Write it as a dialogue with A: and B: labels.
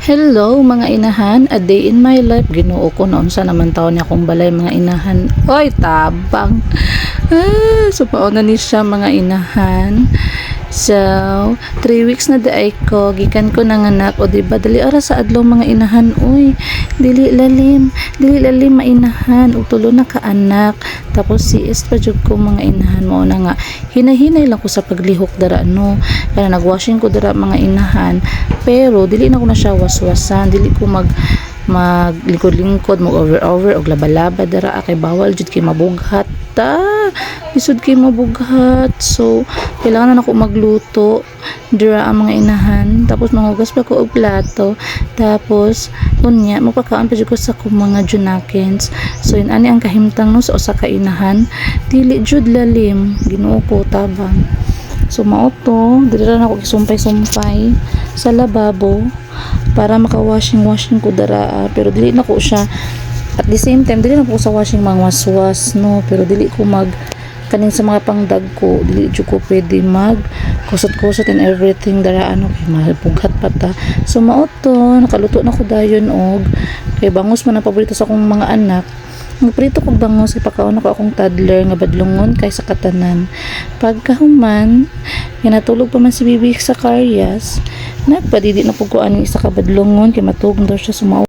A: Hello mga inahan, a day in my life. Ginoo ko noon sa naman taon niya kung balay mga inahan. Oy, tabang. So pauna ni siya mga inahan. So, 3 weeks na daay ko, gikan ko nanganak o diba dali ara sa adlaw mga inahan. Uy, dili lalim mainahan ug tulo na ka anak. Tapos si pa jud ko mga inahan mo na nga hinahinay lang ko sa paglihok dara no. Kaya nagwashing ko dara mga inahan. Pero dili na ko na siya waswasan, dili ko maglingkod-lingkod, mag-over og laba-laba dara kay bawal jud kay mabughat ta. Isud kay mabughat. So, kailangan na ako magluto dira ang mga inahan. Tapos mangugas pa ko og plato. Tapos unya magpakaon pa jud ko sa kong mga junakins. So yun ani ang kahimtang no sa usa ka inahan. Dili jud lalim, Ginoo ko tabang. So mao to, dira na ako gisumpay-sumpay sa lababo para maka-washing ko dara, pero dili na ko siya at the same time dili na ko sa washing mga waswas no, pero dili ko mag kaning sa mga pangdag ko, dili jud ko pwede mag kusot-kusot and everything dara ano kay mabughat pa ta. So mao to, nakaluto na ko dayon og kay bangus man ang paborito sa akong mga anak. Magprito kog bangus ipakaon ako akong toddler nga badlongon kay sa katanan. Pagkahuman, natulog pa man si Bibi sa karyas, nagpadidi na pug ko ani isa ka badlongon kay matugong daw siya sumaw.